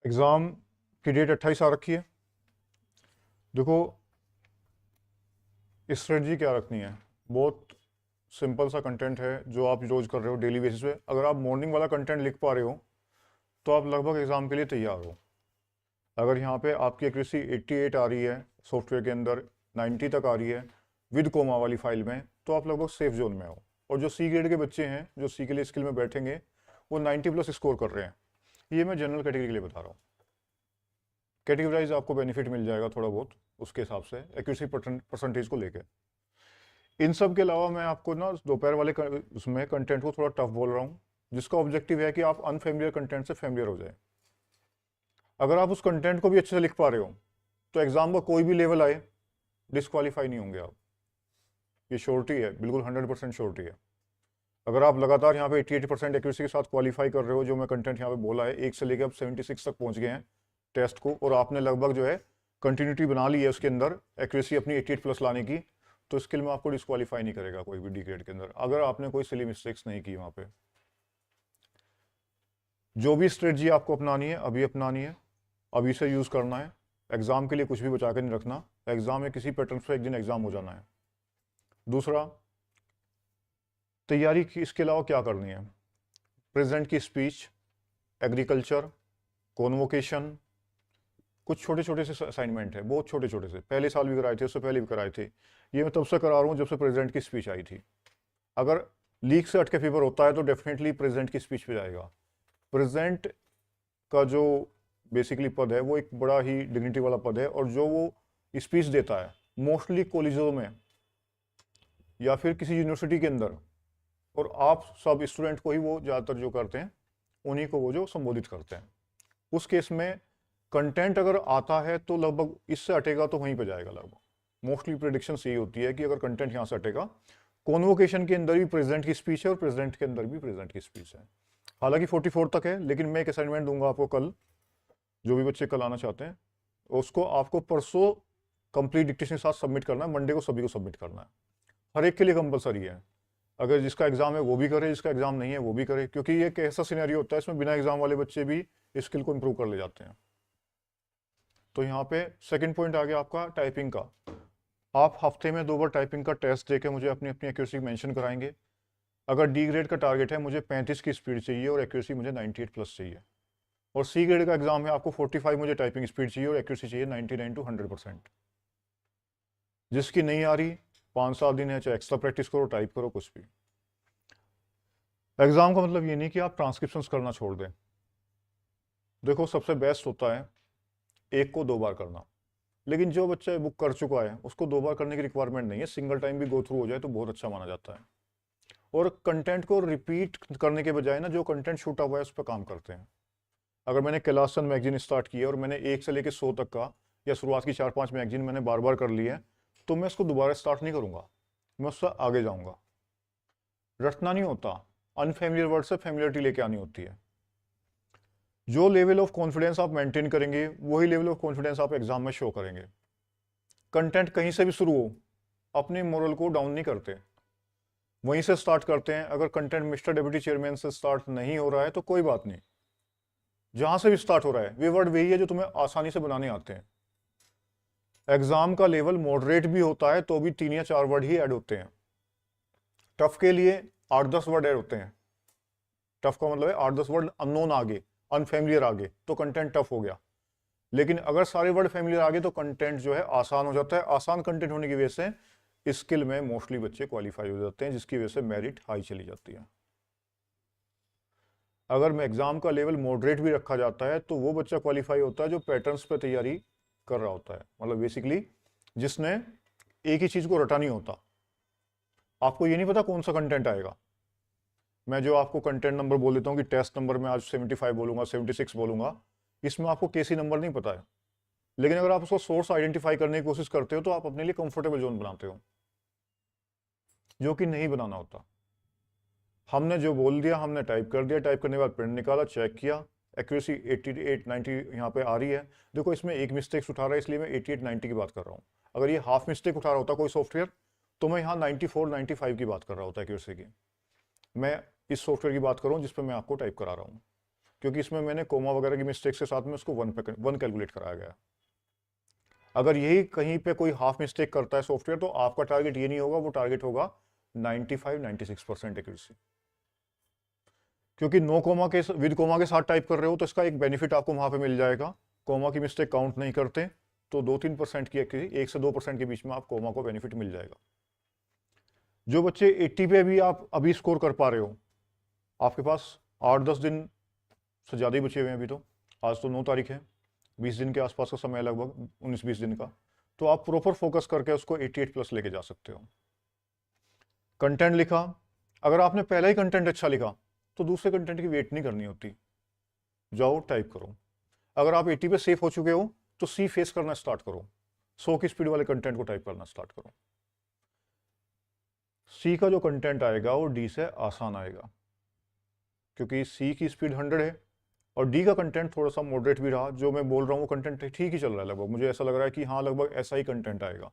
Exam की date 28 आ रखी है। देखो स्ट्रेटजी क्या रखनी है, बहुत सिंपल सा कंटेंट है जो आप रोज कर रहे हो डेली बेसिस पे। अगर आप मॉर्निंग वाला कंटेंट लिख पा रहे हो तो आप लगभग एग्ज़ाम के लिए तैयार हो। अगर यहाँ पे आपकी एक्यूरेसी 88 आ रही है, सॉफ्टवेयर के अंदर 90 तक आ रही है विद कोमा वाली फाइल में, तो आप लगभग सेफ जोन में हो। और जो सी ग्रेड के बच्चे हैं जो सी के लिए स्किल में बैठेंगे वो 90 प्लस स्कोर कर रहे हैं। ये मैं जनरल कैटेगरी के लिए बता रहा हूँ। कैटेगरी वाइज आपको बेनिफिट मिल जाएगा थोड़ा बहुत उसके हिसाब से एक्यूरेसी परसेंटेज को लेकर। इन सब के अलावा मैं आपको ना दोपहर वाले उसमें कंटेंट को थोड़ा टफ बोल रहा हूँ, जिसका ऑब्जेक्टिव है कि आप अनफेमिलियर कंटेंट से फेमिलियर हो जाए। अगर आप उस कंटेंट को भी अच्छे से लिख पा रहे हो तो एग्जाम का कोई भी लेवल आए डिस्क्वालीफाई नहीं होंगे आप। ये श्योरिटी है, बिल्कुल 100% श्योरिटी है। अगर आप लगातार यहाँ पे 88% एक्यूरेसी के साथ क्वालिफाई कर रहे हो, जो मैं कंटेंट यहाँ पे बोला है, 1 से लेकर आप 76 तक पहुँच गए हैं टेस्ट को, और आपने लगभग जो है कंटिन्यूटी बना ली है उसके अंदर एक्यूरेसी अपनी 88 प्लस लाने की, तो स्किल में आपको डिस्क्वालीफाई नहीं करेगा कोई भी डी ग्रेड के अंदर, अगर आपने कोई सिली मिस्टेक्स नहीं की वहाँ पे। जो भी स्ट्रेटजी आपको अपनानी है अभी अपनानी है, अभी से यूज़ करना है। एग्ज़ाम के लिए कुछ भी बचा के नहीं रखना, एग्ज़ाम में किसी पैटर्न पे एक दिन एग्ज़ाम हो जाना है। दूसरा, तैयारी की इसके अलावा क्या करनी है, प्रेजेंट की स्पीच, एग्रीकल्चर, कॉन्वोकेशन, कुछ छोटे छोटे से असाइनमेंट है, बहुत छोटे छोटे से, पहले साल भी कराए थे, उससे पहले भी कराए थे। ये मैं तब से करा रहा हूँ जब से प्रेजेंट की स्पीच आई थी। अगर लीक से हटके पेपर होता है तो डेफिनेटली प्रेजेंट की स्पीच पे जाएगा। प्रेजेंट का जो बेसिकली पद है वो एक बड़ा ही डिग्निटी वाला पद है, और जो वो स्पीच देता है मोस्टली कॉलेजों में या फिर किसी यूनिवर्सिटी के अंदर, और आप सब स्टूडेंट को ही वो ज़्यादातर जो करते हैं उन्हीं को वो जो संबोधित करते हैं। उस केस में कंटेंट अगर आता है तो लगभग इससे हटेगा तो वहीं पे जाएगा लगभग। मोस्टली प्रेडिक्शन यही होती है कि अगर कंटेंट यहाँ से हटेगा। कॉन्वोकेशन के अंदर भी प्रेजेंट की स्पीच है और प्रेजेंट के अंदर भी प्रेजेंट की स्पीच है। हालांकि 44 तक है, लेकिन मैं एक असाइनमेंट दूंगा आपको कल, जो भी बच्चे कल आना चाहते हैं उसको आपको परसों कंप्लीट डिक्टेशन के साथ सबमिट करना है, मंडे को सभी को सबमिट करना है। हर एक के लिए कंपलसरी है, अगर जिसका एग्जाम है वो भी करे, जिसका एग्जाम नहीं है वो भी करे, क्योंकि ये एक ऐसा सिनेरियो होता है इसमें बिना एग्जाम वाले बच्चे भी स्किल को इंप्रूव कर ले जाते हैं। तो यहाँ पे सेकंड पॉइंट आ गया आपका टाइपिंग का। आप हफ्ते में 2 बार टाइपिंग का टेस्ट देके मुझे अपनी अपनी एक्यूरेसी मेंशन कराएंगे। अगर डी ग्रेड का टारगेट है मुझे 35 की स्पीड चाहिए और एक्यूरेसी मुझे 98 प्लस चाहिए, और सी ग्रेड का एग्जाम है आपको 45 मुझे टाइपिंग स्पीड चाहिए और एक्यूरेसी चाहिए 99 टू 100%। जिसकी नहीं आ रही 5-7 दिन है, चाहे एक्स्ट्रा प्रैक्टिस करो, टाइप करो, कुछ भी। एग्जाम का मतलब ये नहीं कि आप ट्रांसक्रिप्शंस करना छोड़ दें। देखो सबसे बेस्ट होता है एक को 2 बार करना, लेकिन जो बच्चा बुक कर चुका है उसको 2 बार करने की रिक्वायरमेंट नहीं है, सिंगल टाइम भी गो थ्रू हो जाए तो बहुत अच्छा माना जाता है। और कंटेंट को रिपीट करने के बजाय ना जो कंटेंट छूटा हुआ है उस पर काम करते हैं। अगर मैंने कैलासन मैगजीन स्टार्ट की है और मैंने 1 से लेकर 100 तक का या शुरुआत की 4-5 मैगजीन मैंने बार बार कर ली है, तो मैं इसको दोबारा स्टार्ट नहीं करूंगा, मैं उससे आगे जाऊंगा। रटना नहीं होता, अनफेमिलियर वर्ड से फेमिलियरिटी लेके आनी होती है। जो लेवल ऑफ कॉन्फिडेंस आप मेंटेन करेंगे वही लेवल ऑफ कॉन्फिडेंस आप एग्जाम में शो करेंगे। कंटेंट कहीं से भी शुरू हो, अपने मोरल को डाउन नहीं करते, वहीं से स्टार्ट करते हैं। अगर कंटेंट मिस्टर डेप्यूटी चेयरमैन से स्टार्ट नहीं हो रहा है तो कोई बात नहीं, जहां से भी स्टार्ट हो रहा है वे वर्ड वही है जो तुम्हें आसानी से बनाने आते हैं। एग्जाम का लेवल मॉडरेट भी होता है तो भी 3 या 4 वर्ड ही ऐड होते हैं। टफ के लिए 8-10 वर्ड ऐड होते हैं। टफ का मतलब है 8-10 वर्ड अननोन आगे, अनफेमिलियर आगे, तो कंटेंट टफ हो गया। लेकिन अगर सारे वर्ड फेमिलियर आगे तो कंटेंट जो है आसान हो जाता है। आसान कंटेंट होने की वजह से स्किल में मोस्टली बच्चे क्वालिफाई हो जाते हैं, जिसकी वजह से मेरिट हाई चली जाती है। अगर एग्जाम का लेवल मॉडरेट भी रखा जाता है तो वो बच्चा क्वालिफाई होता है जो पैटर्न्स पे तैयारी कर रहा होता है, मतलब बेसिकली जिसने एक ही चीज को रटा नहीं होता। आपको ये नहीं पता कौन सा कंटेंट आएगा। मैं जो आपको कंटेंट नंबर बोल देता हूँ कि टेस्ट नंबर में आज 75 बोलूंगा, 76 बोलूंगा, इसमें आपको केसी नंबर नहीं पता है, लेकिन अगर आप उसको सोर्स आइडेंटिफाई करने की कोशिश करते हो तो आप अपने लिए कंफर्टेबल जोन बनाते हो, जो कि नहीं बनाना होता। हमने जो बोल दिया हमने टाइप कर दिया, टाइप करने के बाद प्रिंट निकाला, चेक किया, एक्यूरेसी 88-90 यहाँ पे आ रही है। देखो इसमें एक मिस्टेक्स उठा रहा है इसलिए मैं 88-90 की बात कर रहा हूँ। अगर ये हाफ मिस्टेक उठा रहा होता कोई सॉफ्टवेयर तो मैं यहाँ 94-95 की बात कर रहा होता एक्यूरेसी की। मैं इस सॉफ्टवेयर की बात कर रहा हूँ जिस पर मैं आपको टाइप करा रहा हूँ। क्योंकि इसमें मैंने कोमा वगैरह की मिस्टेक के साथ में उसको वन कैलकुलेट कराया गया। अगर यही कहीं पे कोई हाफ मिस्टेक करता है सॉफ्टवेयर, तो आपका टारगेट ये नहीं होगा, वो टारगेट होगा 95-96% एक्यूरेसी। क्योंकि नो कोमा के विद कोमा के साथ टाइप कर रहे हो तो इसका एक बेनिफिट आपको वहां पे मिल जाएगा, कोमा की मिस्टेक काउंट नहीं करते, तो 2-3% की एक्यूरेसी, 1 से 2% के बीच में आप कोमा को बेनिफिट मिल जाएगा। जो बच्चे 80 पे भी आप अभी स्कोर कर पा रहे हो, आपके पास 8-10 दिन से ज़्यादा ही बचे हुए हैं अभी, तो आज तो 9 तारीख है, 20 दिन के आसपास का समय है, लगभग 19-20 दिन का, तो आप प्रॉपर फोकस करके उसको 88 प्लस लेके जा सकते हो। कंटेंट लिखा, अगर आपने पहला ही कंटेंट अच्छा लिखा तो दूसरे कंटेंट की वेट नहीं करनी होती, जाओ टाइप करो। अगर आप 80 पे सेफ हो चुके हो तो सी फेस करना स्टार्ट करो, 100 की स्पीड वाले कंटेंट को टाइप करना स्टार्ट करो। सी का जो कंटेंट आएगा वो डी से आसान आएगा, क्योंकि सी की स्पीड 100 है और डी का कंटेंट थोड़ा सा मॉडरेट भी रहा। जो मैं बोल रहा हूँ वो कंटेंट ठीक ही चल रहा है लगभग, मुझे ऐसा लग रहा है कि हाँ लगभग ऐसा ही कंटेंट आएगा।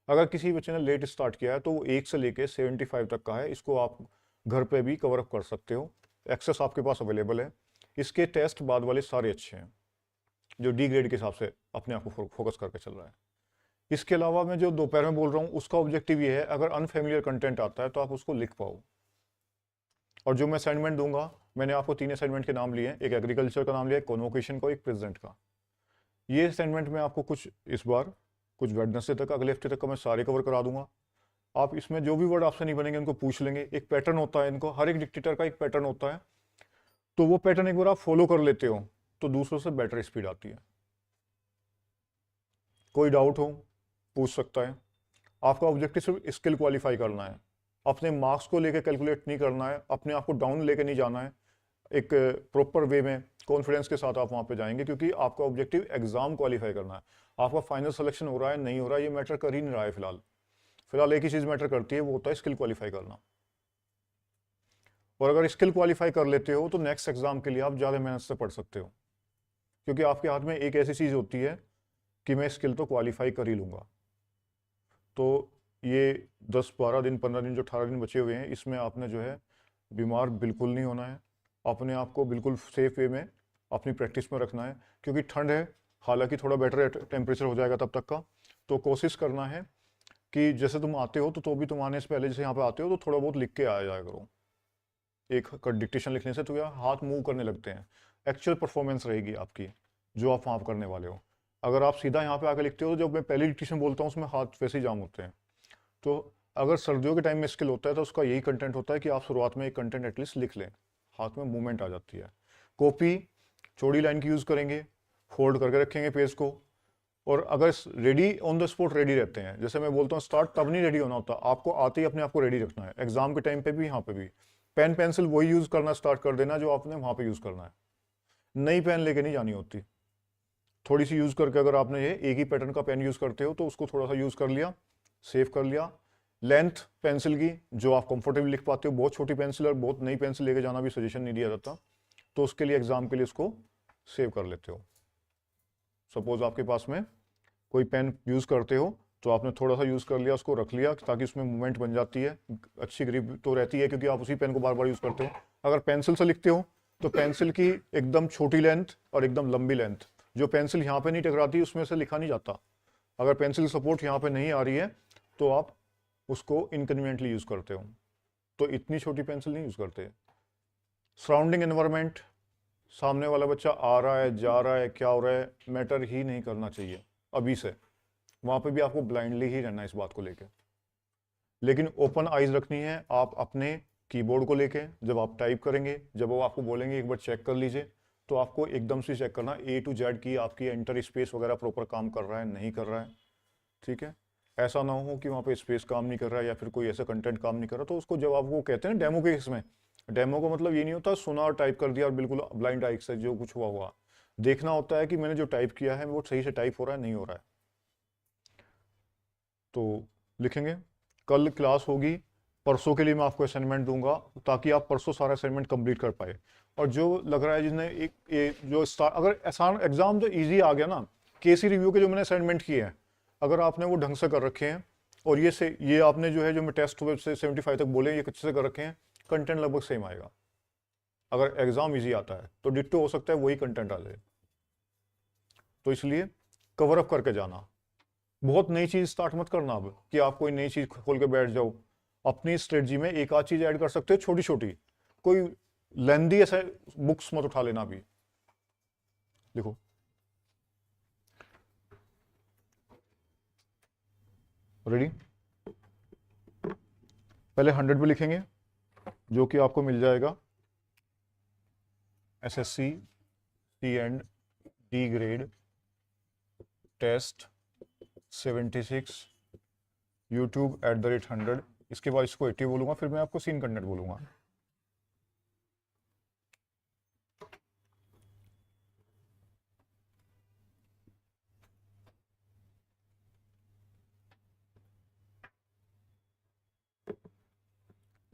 अगर किसी बच्चे ने लेट स्टार्ट किया है तो वो 1 से लेके 75 तक का है, इसको आप घर पे भी कवर अप कर सकते हो, एक्सेस आपके पास अवेलेबल है। इसके टेस्ट बाद वाले सारे अच्छे हैं, जो डी ग्रेड के हिसाब से अपने आप को फोकस करके चल रहा है। इसके अलावा मैं जो दोपहर में बोल रहा हूँ उसका ऑब्जेक्टिव ये है, अगर अनफेमिलियर कंटेंट आता है तो आप उसको लिख पाओ। और जो मैं असाइनमेंट दूंगा, मैंने आपको 3 असाइनमेंट के नाम लिए हैं, एक एग्रीकल्चर का नाम लिया, एक कॉन्वोकेशन का, एक प्रेजेंट का। ये असाइनमेंट में आपको कुछ इस बार कुछ वेडनेसडे तक, अगले हफ्ते तक का मैं सारे कवर करा दूंगा। आप इसमें जो भी वर्ड आपसे नहीं बनेंगे उनको पूछ लेंगे। एक पैटर्न होता है इनको, हर एक डिक्टेटर का एक पैटर्न होता है, तो वो पैटर्न एक बार आप फॉलो कर लेते हो तो दूसरों से बेटर स्पीड आती है। कोई डाउट हो पूछ सकता है। आपका ऑब्जेक्टिव सिर्फ स्किल क्वालिफाई करना है, अपने मार्क्स को लेकर कैलकुलेट नहीं करना है, अपने आप को डाउन लेकर नहीं जाना है। एक प्रॉपर वे में कॉन्फिडेंस के साथ आप वहाँ पे जाएंगे, क्योंकि आपका ऑब्जेक्टिव एग्जाम क्वालिफाई करना है। आपका फाइनल सिलेक्शन हो रहा है नहीं हो रहा है ये मैटर कर ही नहीं रहा है फिलहाल एक ही चीज़ मैटर करती है, वो होता है स्किल क्वालिफाई करना। और अगर स्किल क्वालिफाई कर लेते हो तो नेक्स्ट एग्जाम के लिए आप ज़्यादा मेहनत से पढ़ सकते हो, क्योंकि आपके हाथ में एक ऐसी चीज़ होती है कि मैं स्किल तो क्वालिफाई कर ही लूँगा। तो ये 10-12 दिन 15 दिन जो 18 दिन बचे हुए हैं, इसमें आपने जो है बीमार बिल्कुल नहीं होना है, अपने आप को बिल्कुल सेफ वे में अपनी प्रैक्टिस में रखना है। क्योंकि ठंड है, हालांकि थोड़ा बेटर टेम्परेचर हो जाएगा तब तक का, तो कोशिश करना है कि जैसे तुम आते हो तो भी तुम आने से पहले जैसे यहाँ पे आते हो तो थोड़ा बहुत लिख के आ जाया करो। एक डिक्टेशन लिखने से तो यार हाथ मूव करने लगते हैं, एक्चुअल परफॉर्मेंस रहेगी आपकी जो आप वहाँ करने वाले हो। अगर आप सीधा यहाँ पे आकर लिखते हो तो जब मैं पहली डिक्टेशन बोलता हूँ उसमें हाथ वैसे ही जाम होते हैं। तो अगर सर्दियों के टाइम में स्किल होता है तो उसका यही कंटेंट होता है कि आप शुरुआत में एक कंटेंट एटलीस्ट लिख लें, हाथ में मूवमेंट आ जाती है। कॉपी चौड़ी लाइन की यूज़ करेंगे, फोल्ड करके रखेंगे पेज को, और अगर ready on the spot ready रहते हैं, जैसे मैं बोलता हूँ स्टार्ट तब नहीं रेडी होना होता, आपको आते ही अपने आप को रेडी रखना है। एग्जाम के टाइम पे भी यहाँ पे भी पेन पेंसिल वही यूज़ करना स्टार्ट कर देना जो आपने वहाँ पे यूज़ करना है, नई पेन लेके नहीं जानी होती। थोड़ी सी यूज़ करके अगर आपने ये एक ही पैटर्न का पेन यूज़ करते हो तो उसको थोड़ा सा यूज़ कर लिया, सेव कर लिया। लेंथ पेंसिल की जो आप कंफर्टेबली लिख पाते हो, बहुत छोटी पेंसिल और बहुत नई पेंसिल लेके जाना भी सजेशन नहीं दिया जाता, तो उसके लिए एग्जाम के लिए उसको सेव कर लेते हो। सपोज आपके पास में कोई पेन यूज़ करते हो तो आपने थोड़ा सा यूज़ कर लिया, उसको रख लिया ताकि उसमें मूवमेंट बन जाती है, अच्छी ग्रिप तो रहती है क्योंकि आप उसी पेन को बार बार यूज़ करते हो। अगर पेंसिल से लिखते हो तो पेंसिल की एकदम छोटी लेंथ और एकदम लंबी लेंथ, जो पेंसिल यहाँ पे नहीं टकराती उसमें से लिखा नहीं जाता। अगर पेंसिल सपोर्ट यहाँ पे नहीं आ रही है तो आप उसको इनकन्वीनियंटली यूज़ करते हो, तो इतनी छोटी पेंसिल नहीं यूज़ करते। सराउंडिंग एनवायरनमेंट, सामने वाला बच्चा आ रहा है जा रहा है क्या हो रहा है, मैटर ही नहीं करना चाहिए अभी से। वहाँ पे भी आपको ब्लाइंडली ही रहना है इस बात को लेके, लेकिन ओपन आइज रखनी है आप अपने कीबोर्ड को लेके। जब आप टाइप करेंगे, जब वो आपको बोलेंगे एक बार चेक कर लीजिए, तो आपको एकदम से चेक करना A to Z की आपकी एंटर स्पेस वगैरह प्रॉपर काम कर रहा है नहीं कर रहा है, ठीक है। ऐसा ना हो कि वहाँ पे स्पेस काम नहीं कर रहा है या फिर कोई ऐसा कंटेंट काम नहीं कर रहा, तो उसको जब आप वो कहते हैं डेमो के इसमें, डेमो का मतलब ये नहीं होता सुना और टाइप कर दिया और बिल्कुल ब्लाइंड आई से जो कुछ हुआ देखना होता है कि मैंने जो टाइप किया है वो सही से टाइप हो रहा है नहीं हो रहा है। तो लिखेंगे, कल क्लास होगी, परसों के लिए मैं आपको असाइनमेंट दूंगा ताकि आप परसों सारा असाइनमेंट कंप्लीट कर पाए। और जो लग रहा है जिसने अगर आसान एग्जाम जो इजी आ गया ना, केसी रिव्यू के जो मैंने असाइनमेंट किए हैं, अगर आपने वो ढंग से कर रखे हैं और ये आपने जो है जो मैं टेस्ट से 75 तक बोले ये अच्छे से कर रखे हैं, कंटेंट लगभग सेम आएगा। अगर एग्जाम इजी आता है तो डिट्टो हो सकता है वही कंटेंट आ जाए। तो इसलिए कवर अप करके जाना, बहुत नई चीज स्टार्ट मत करना अब कि आप कोई नई चीज खोल के बैठ जाओ। अपनी स्ट्रेटजी में एक आध चीज ऐड कर सकते हो छोटी छोटी, कोई लेंदी ऐसे बुक्स मत उठा लेना। अभी देखो रेडी, पहले 100 पे लिखेंगे जो कि आपको मिल जाएगा SSC C grade test 76 YouTube @100। इसके बाद इसको 80 बोलूंगा, फिर मैं आपको सीन कंटेंट बोलूंगा।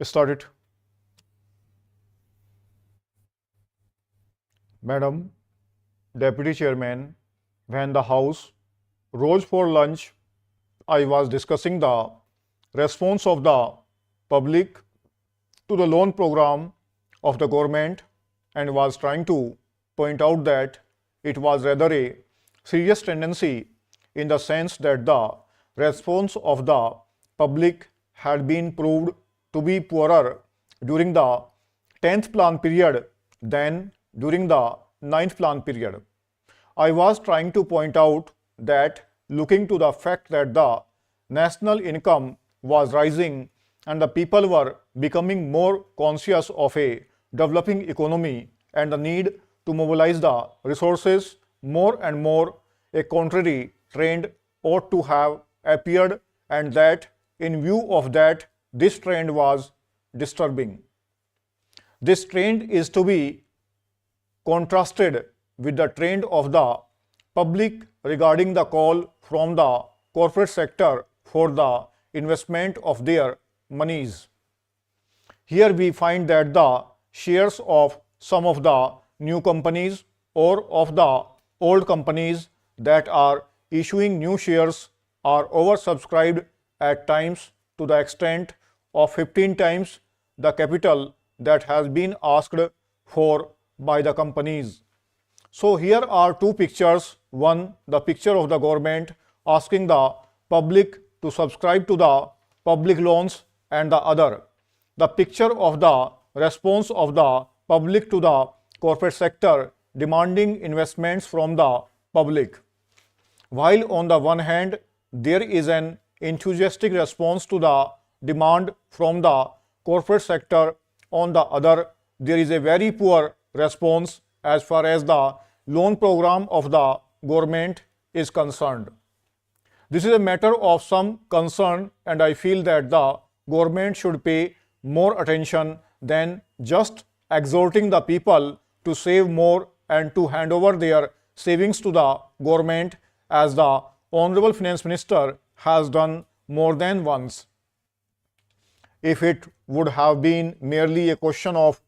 Start it. Madam, Deputy Chairman, when the House rose for lunch, I was discussing the response of the public to the loan program of the government and was trying to point out that it was rather a serious tendency in the sense that the response of the public had been proved to be poorer during the 10th plan period than during the 9th plan period. I was trying to point out that looking to the fact that the national income was rising and the people were becoming more conscious of a developing economy and the need to mobilize the resources more and more, a contrary trend ought to have appeared, and that in view of that, this trend was disturbing. This trend is to be contrasted with the trend of the public regarding the call from the corporate sector for the investment of their monies. Here we find that the shares of some of the new companies or of the old companies that are issuing new shares are oversubscribed at times to the extent of 15 times the capital that has been asked for by the companies. So here are two pictures. One, the picture of the government asking the public to subscribe to the public loans, and the other, the picture of the response of the public to the corporate sector demanding investments from the public. While on the one hand, there is an enthusiastic response to the demand from the corporate sector, on the other, there is a very poor response as far as the loan program of the government is concerned. This is a matter of some concern, and I feel that the government should pay more attention than just exhorting the people to save more and to hand over their savings to the government, as the Honorable Finance Minister has done more than once. If it would have been merely a question of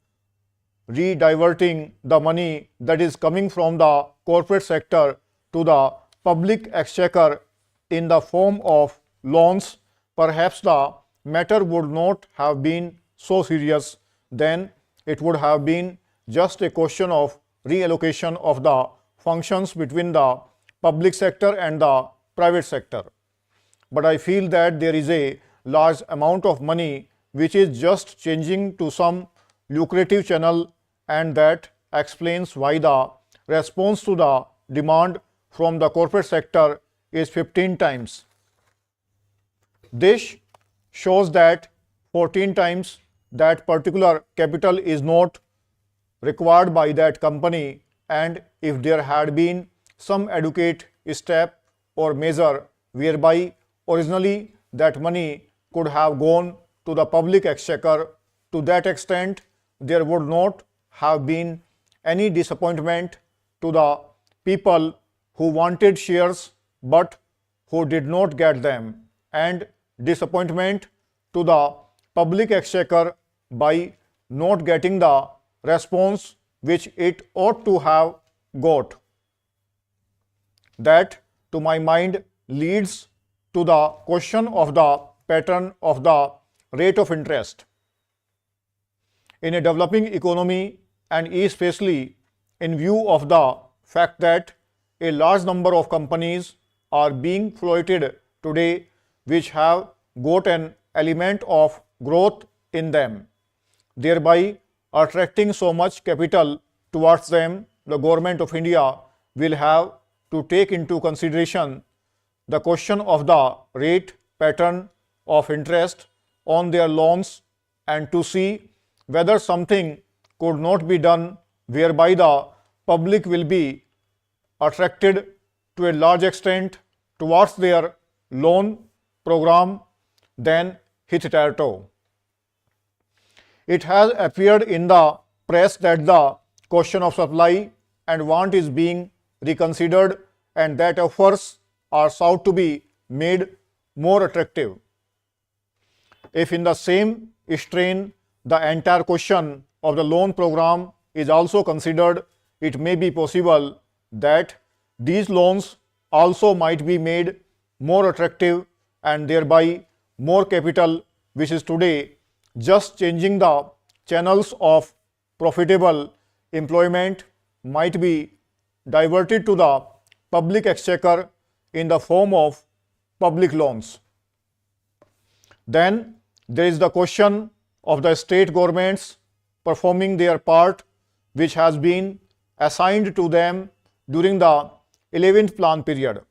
rediverting the money that is coming from the corporate sector to the public exchequer in the form of loans, perhaps the matter would not have been so serious. Then it would have been just a question of reallocation of the functions between the public sector and the private sector. But I feel that there is a large amount of money which is just changing to some lucrative channel, and that explains why the response to the demand from the corporate sector is 15 times. This shows that 14 times that particular capital is not required by that company, and if there had been some adequate step or measure whereby originally that money could have gone to the public exchequer, to that extent there would not have been any disappointment to the people who wanted shares but who did not get them, and disappointment to the public exchequer by not getting the response which it ought to have got. That, to my mind, leads to the question of the pattern of the rate of interest. In a developing economy, and especially in view of the fact that a large number of companies are being floated today which have got an element of growth in them, thereby attracting so much capital towards them. The government of India will have to take into consideration the question of the rate pattern of interest on their loans and to see whether something could not be done whereby the public will be attracted to a large extent towards their loan program than hitherto. It has appeared in the press that the question of supply and want is being reconsidered and that offers are sought to be made more attractive. If in the same strain the entire question of the loan program is also considered, it may be possible that these loans also might be made more attractive and thereby more capital, which is today just changing the channels of profitable employment, might be diverted to the public exchequer in the form of public loans. Then there is the question of the state governments performing their part which has been assigned to them during the 11th plan period.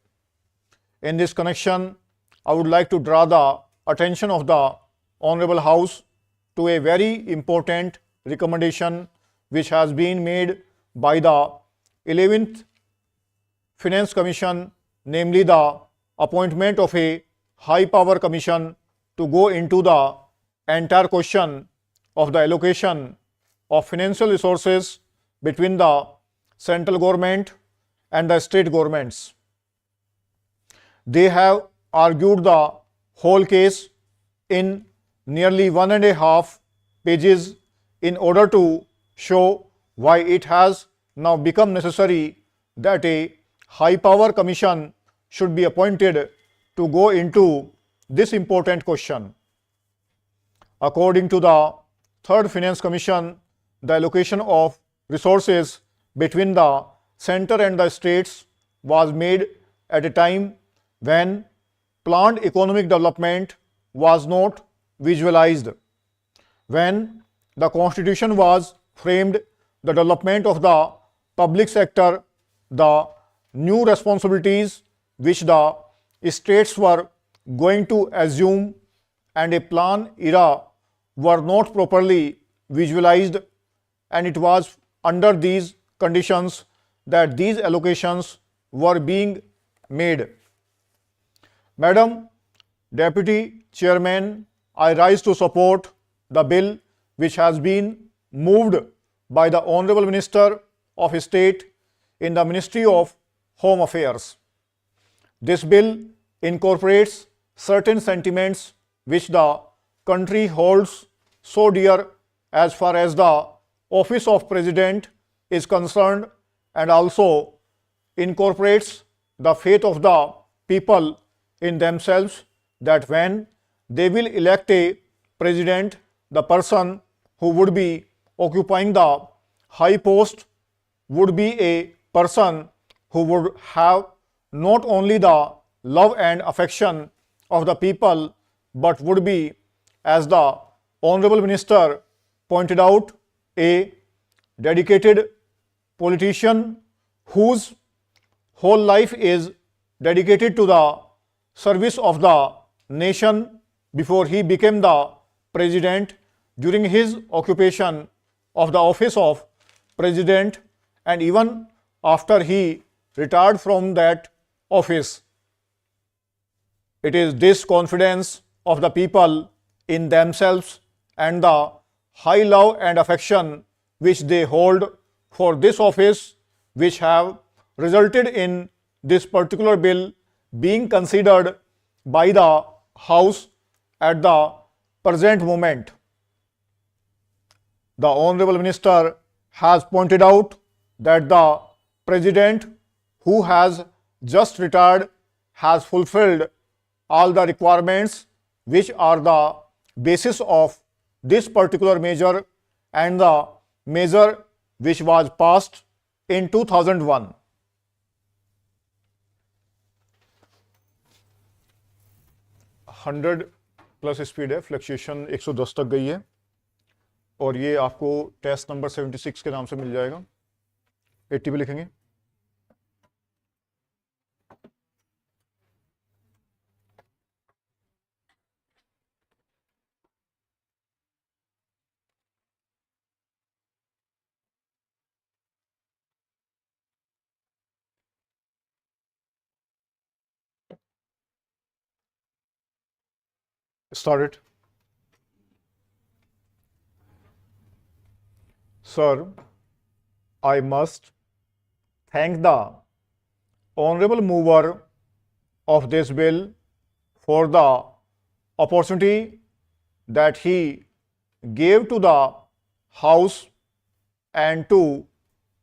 In this connection, I would like to draw the attention of the Honorable House to a very important recommendation which has been made by the 11th Finance Commission, namely the appointment of a high power commission to go into the entire question of the allocation of financial resources between the central government and the state governments. They have argued the whole case in nearly 1.5 pages in order to show why it has now become necessary that a high power commission should be appointed to go into this important question. According to the Third Finance Commission, the allocation of resources between the center and the states was made at a time when planned economic development was not visualized. When the constitution was framed, the development of the public sector, the new responsibilities which the states were going to assume and a plan era were not properly visualized, and it was under these conditions that these allocations were being made. Madam Deputy Chairman, I rise to support the bill which has been moved by the Honorable Minister of State in the Ministry of Home Affairs. This bill incorporates certain sentiments which the country holds so dear as far as the office of President is concerned, and also incorporates the faith of the people in themselves that when they will elect a president, the person who would be occupying the high post would be a person who would have not only the love and affection of the people, but would be, as the Honorable Minister pointed out, a dedicated politician whose whole life is dedicated to the service of the nation before he became the president, during his occupation of the office of president, and even after he retired from that office. It is this confidence of the people in themselves and the high love and affection which they hold for this office which have resulted in this particular bill being considered by the House at the present moment. The Honorable Minister has pointed out that the President who has just retired has fulfilled all the requirements which are the basis of this particular measure, and the measure which was passed in 2001. Hundred plus speed है, fluctuation 110 तक गई है, और ये आपको test number 76 के नाम से मिल जाएगा। 80 पे लिखेंगे। Started. Sir, I must thank the honorable mover of this bill for the opportunity that he gave to the House and to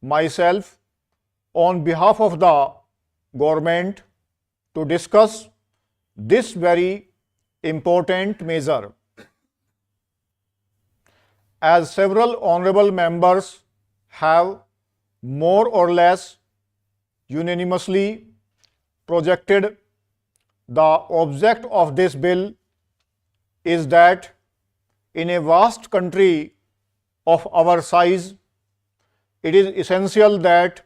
myself on behalf of the government to discuss this very important measure. As several honorable members have more or less unanimously projected, the object of this bill is that in a vast country of our size, it is essential that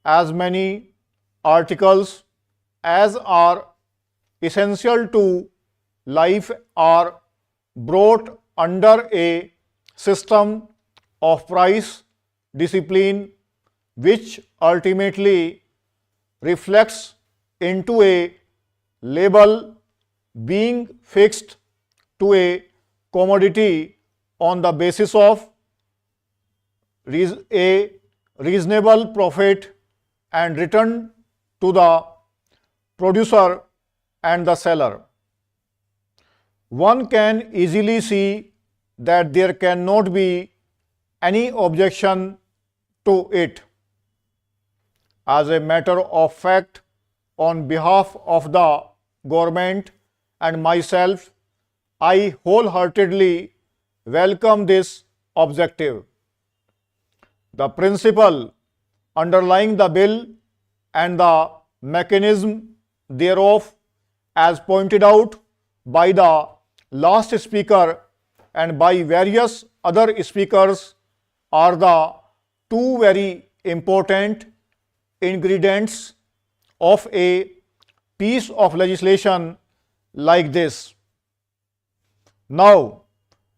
as many articles as are essential to life are brought under a system of price discipline, which ultimately reflects into a label being fixed to a commodity on the basis of a reasonable profit and return to the producer and the seller. One can easily see that there cannot be any objection to it. As a matter of fact, on behalf of the government and myself, I wholeheartedly welcome this objective. The principle underlying the bill and the mechanism thereof, as pointed out by the last speaker and by various other speakers, are the two very important ingredients of a piece of legislation like this. Now,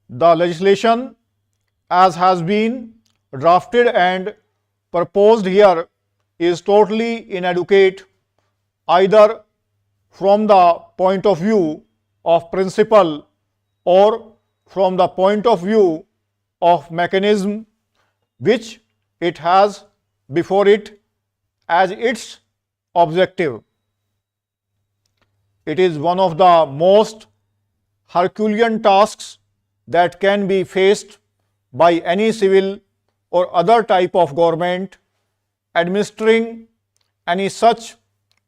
the legislation as has been drafted and proposed here is totally inadequate, either from the point of view of principle or from the point of view of mechanism which it has before it as its objective. It is one of the most Herculean tasks that can be faced by any civil or other type of government administering any such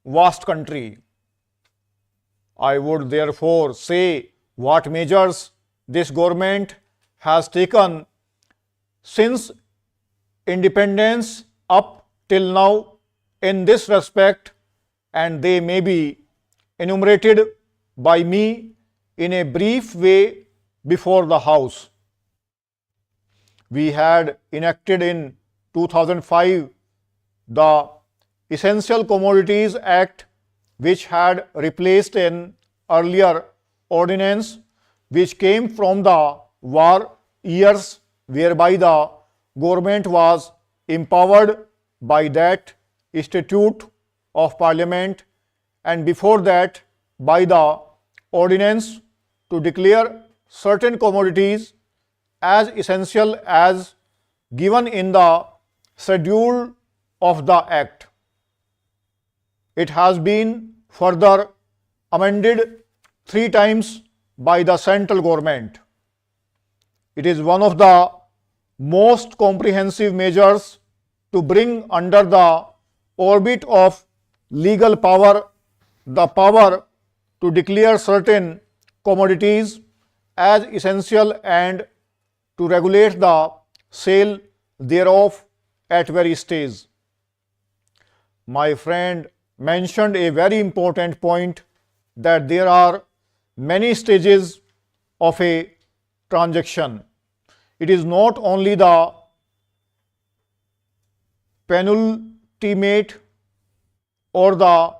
vast country. I would therefore say what measures this government has taken since independence up till now in this respect, and they may be enumerated by me in a brief way before the House. We had enacted in 2005 the Essential Commodities Act, which had replaced an earlier ordinance which came from the war years, whereby the government was empowered by that statute of Parliament, and before that by the ordinance to declare certain commodities as essential as given in the schedule of the Act. It has been further amended 3 times by the central government. It is one of the most comprehensive measures to bring under the orbit of legal power the power to declare certain commodities as essential and to regulate the sale, thereof at very stage. My friend mentioned a very important point, that there are many stages of a transaction. It is not only the penultimate or the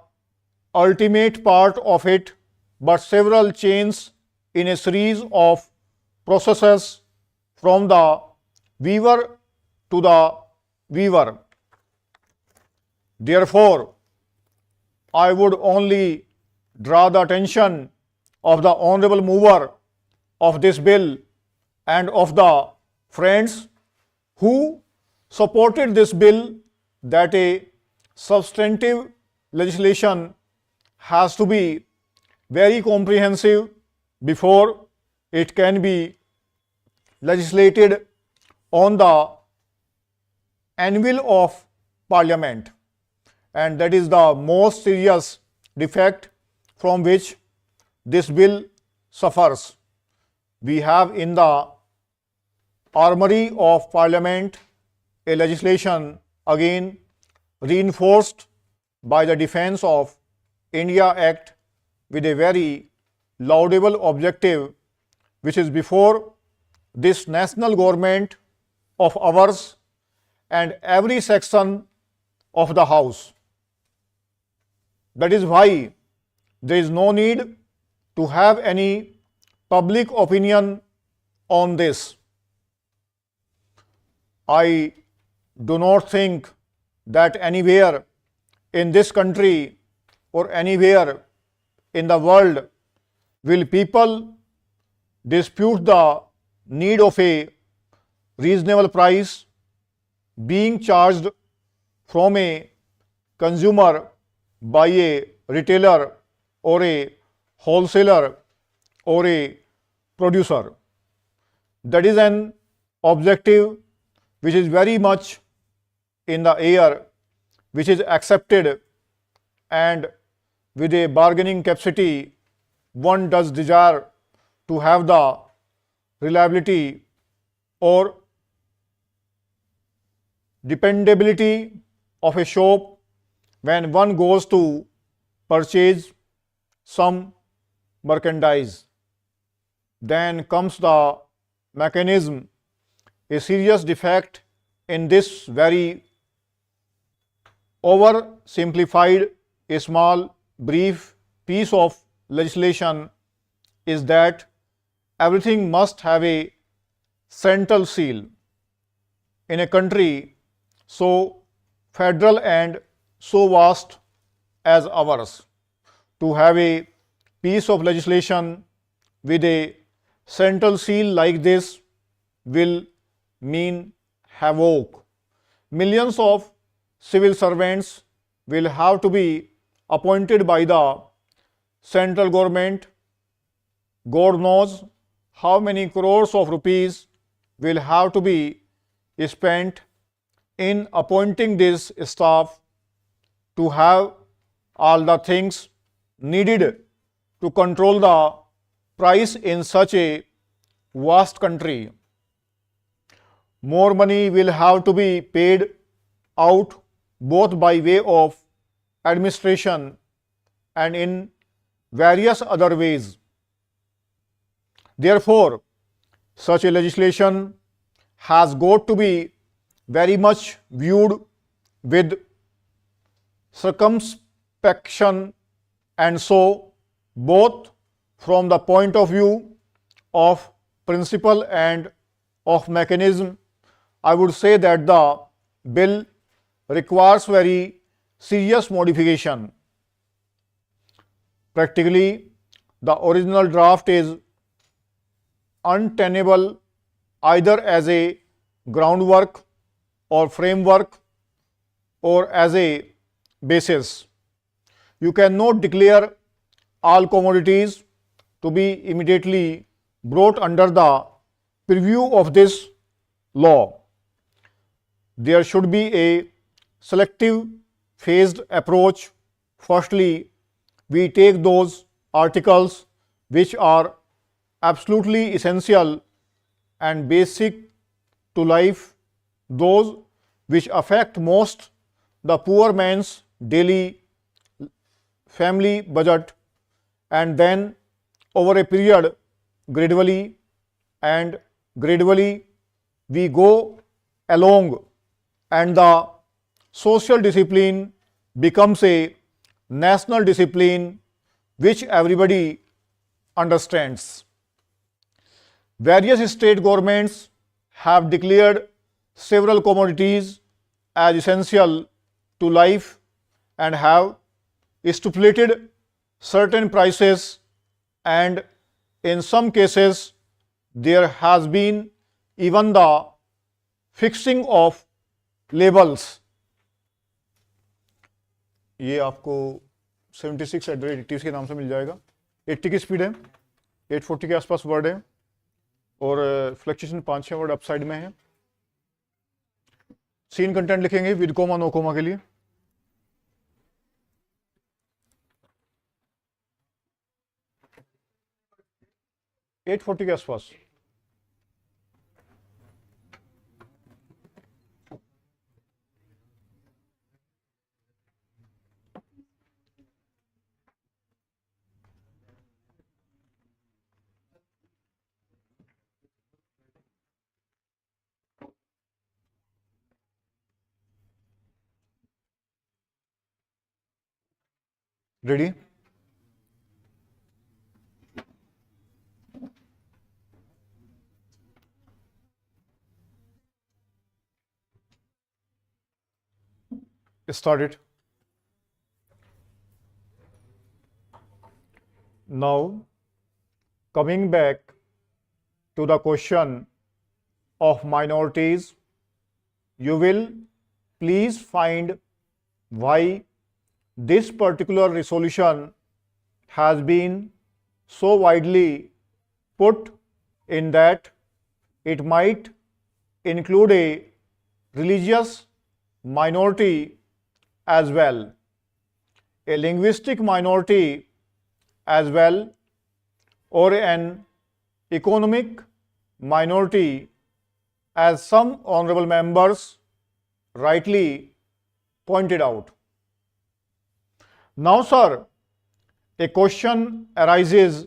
ultimate part of it, but several chains in a series of processes from the weaver to the weaver. Therefore, I would only draw the attention of the honorable mover of this bill and of the friends who supported this bill, that a substantive legislation has to be very comprehensive before it can be legislated on the anvil of Parliament, and that is the most serious defect from which this bill suffers. We have in the armory of Parliament a legislation again reinforced by the Defence of India Act with a very laudable objective, which is before this national government of ours and every section of the House. That is why there is no need to have any public opinion on this. I do not think that anywhere in this country or anywhere in the world will people dispute the need of a reasonable price being charged from a consumer by a retailer or a wholesaler or a producer. That is an objective which is very much in the air, which is accepted, and with a bargaining capacity one does desire to have the reliability or dependability of a shop when one goes to purchase some merchandise. Then comes the mechanism, a serious defect in this very oversimplified, a small brief piece of legislation is that everything must have a central seal. In a country so federal and so vast as ours, to have a piece of legislation with a central seal like this will mean havoc. Millions of civil servants will have to be appointed by the central government. God knows how many crores of rupees will have to be spent in appointing this staff to have all the things needed to control the price in such a vast country. More money will have to be paid out both by way of administration and in various other ways. Therefore, such a legislation has got to be very much viewed with circumspection, and so both from the point of view of principle and of mechanism, I would say that the bill requires very serious modification. Practically, the original draft is untenable either as a groundwork or framework or as a basis. You cannot declare all commodities to be immediately brought under the purview of this law. There should be a selective phased approach. Firstly, we take those articles which are absolutely essential and basic to life, those which affect most the poor man's daily family budget, and then over a period gradually we go along and the social discipline becomes a national discipline which everybody understands. Various state governments have declared several commodities as essential to life and have stipulated certain prices, and in some cases there has been even the fixing of labels. ये आपको 76 के नाम से मिल जाएगा. 80 की speed है, 840 के आसपास वर्ड है और फ्लक्चुएशन 5-6 वर्ड अपसाइड में है. सीन कंटेंट लिखेंगे विद कोमा नो कोमा के लिए. $840 के आसपास. Ready? Start it. Now, coming back to the question of minorities, you will please find why this particular resolution has been so widely put in that it might include a religious minority as well, a linguistic minority as well, or an economic minority, as some honorable members rightly pointed out. Now, sir, a question arises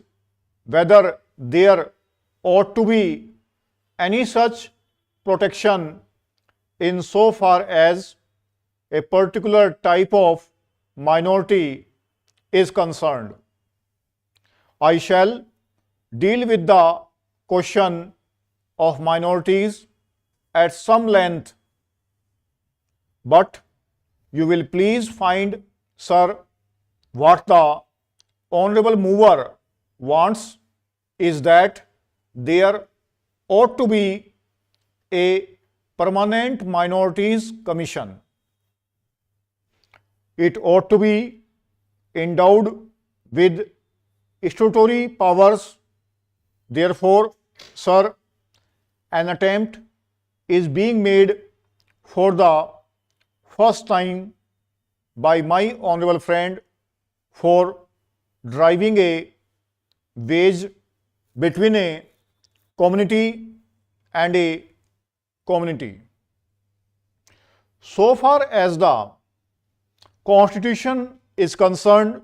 whether there ought to be any such protection in so far as a particular type of minority is concerned. I shall deal with the question of minorities at some length, but you will please find, sir, what the honorable mover wants is that there ought to be a permanent minorities commission. It ought to be endowed with statutory powers. Therefore, sir, an attempt is being made for the first time by my honorable friend for driving a wedge between a community and a community. So far as the Constitution is concerned,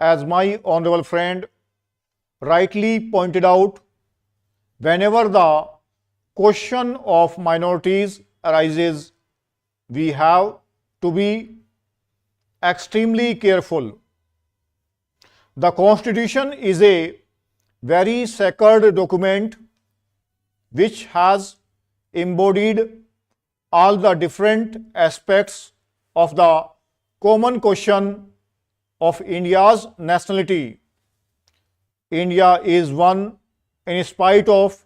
as my honorable friend rightly pointed out, whenever the question of minorities arises, we have to be extremely careful. The Constitution is a very sacred document which has embodied all the different aspects of the common question of India's nationality. India is one in spite of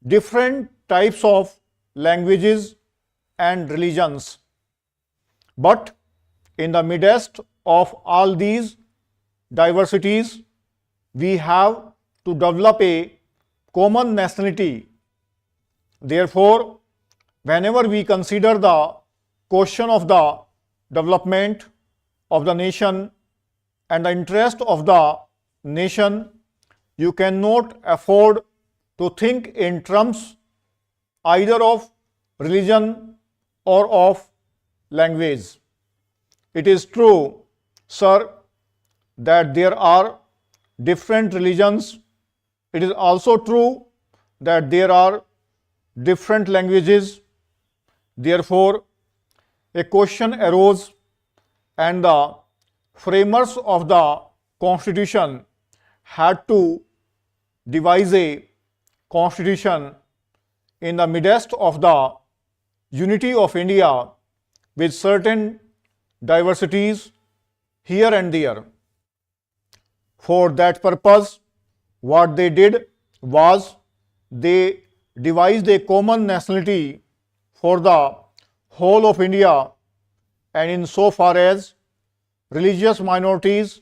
different types of languages and religions. But in the midst of all these diversities, we have to develop a common nationality. Therefore, whenever we consider the question of the development of the nation and the interest of the nation, you cannot afford to think in terms either of religion or of language. It is true, sir, that there are different religions. It is also true that there are different languages. Therefore, a question arose and the framers of the Constitution had to devise a constitution in the midst of the unity of India with certain diversities here and there. For that purpose, what they did was they devised a common nationality for the whole of India, and in so far as religious minorities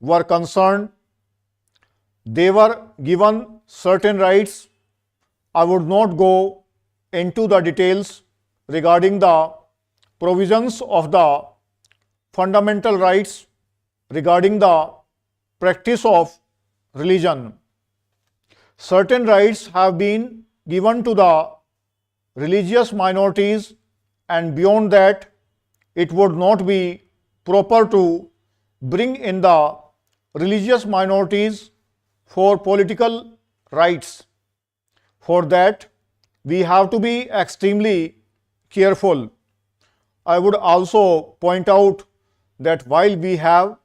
were concerned, they were given certain rights. I would not go into the details regarding the provisions of the fundamental rights regarding the practice of religion. Certain rights have been given to the religious minorities, and beyond that, it would not be proper to bring in the religious minorities for political rights. For that, we have to be extremely careful. I would also point out that while we have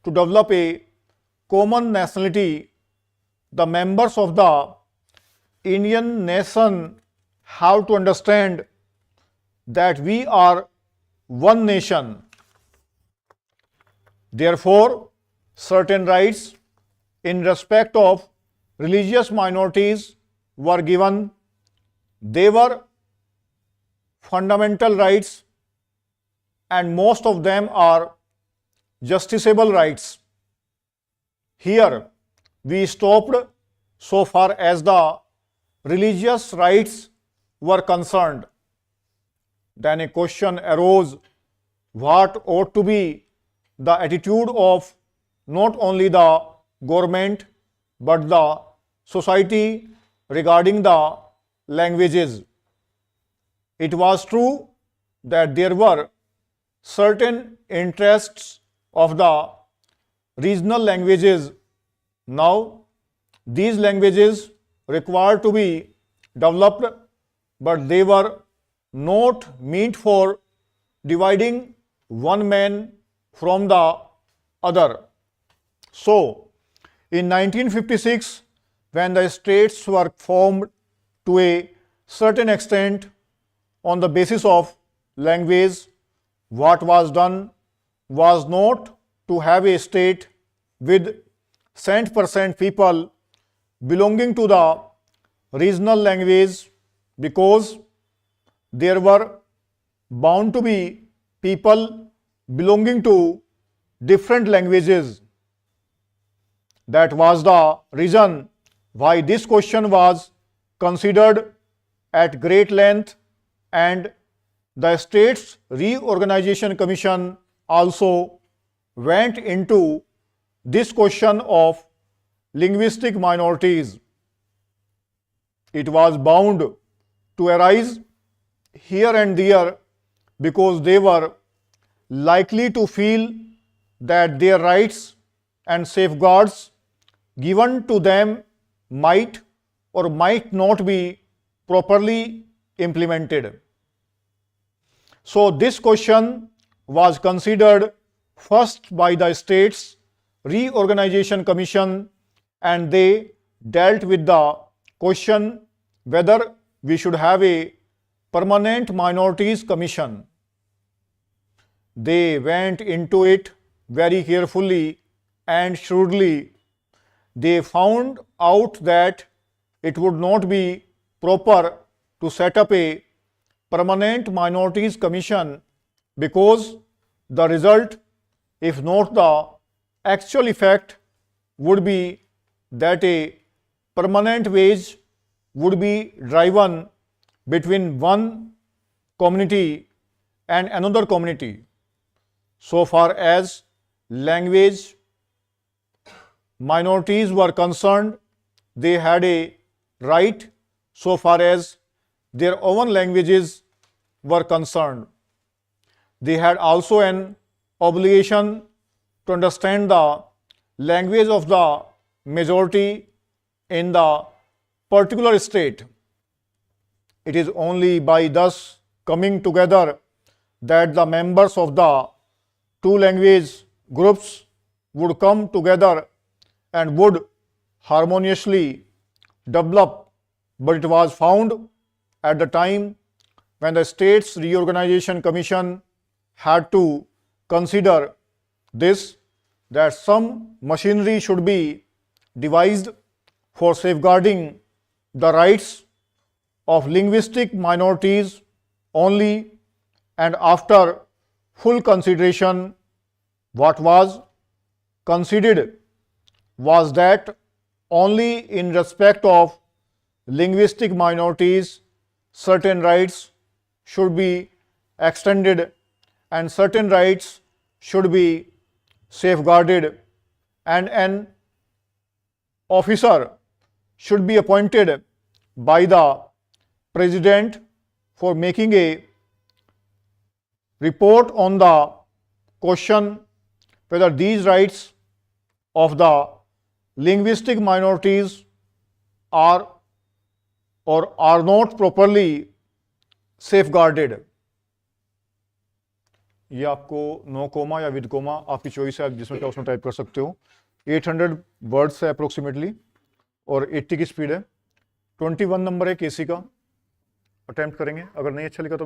to develop a common nationality, the members of the Indian nation have to understand that we are one nation. Therefore, certain rights in respect of religious minorities were given. They were fundamental rights, and most of them are justiciable rights. Here, we stopped so far as the religious rights were concerned. Then a question arose, what ought to be the attitude of not only the government but the society regarding the languages. It was true that there were certain interests of the regional languages. Now, these languages required to be developed, but they were not meant for dividing one man from the other. So, in 1956, when the states were formed to a certain extent on the basis of language, what was done was not to have a state with 100% people belonging to the regional language, because there were bound to be people belonging to different languages. That was the reason why this question was considered at great length, and the States Reorganization Commission also went into this question of linguistic minorities. It was bound to arise here and there because they were likely to feel that their rights and safeguards given to them might or might not be properly implemented. So this question was considered first by the States Reorganization Commission, and they dealt with the question whether we should have a permanent minorities commission. They went into it very carefully and shrewdly. They found out that it would not be proper to set up a permanent minorities commission, because the result, if not the actual effect, would be that a permanent wage would be driven between one community and another community. So far as language minorities were concerned, they had a right so far as their own languages were concerned. They had also an obligation to understand the language of the majority in the particular state. It is only by thus coming together that the members of the two language groups would come together and would harmoniously develop. But it was found at the time when the States Reorganization Commission had to consider this, that some machinery should be devised for safeguarding the rights of linguistic minorities only, and after full consideration, what was considered was that only in respect of linguistic minorities certain rights should be extended and certain rights should be safeguarded, and an officer should be appointed by the President for making a report on the question whether these rights of the linguistic minorities are or are not properly safeguarded. ये आपको no coma या with coma आपकी choice है, आप जिसमें क्या उसमें type कर सकते हो। 800 वर्ड्स है अप्रोक्सीमेटली और 80 की स्पीड है। 21 नंबर है केसी का, अटेम्प्ट करेंगे। अगर नहीं अच्छा लिखा तो मैं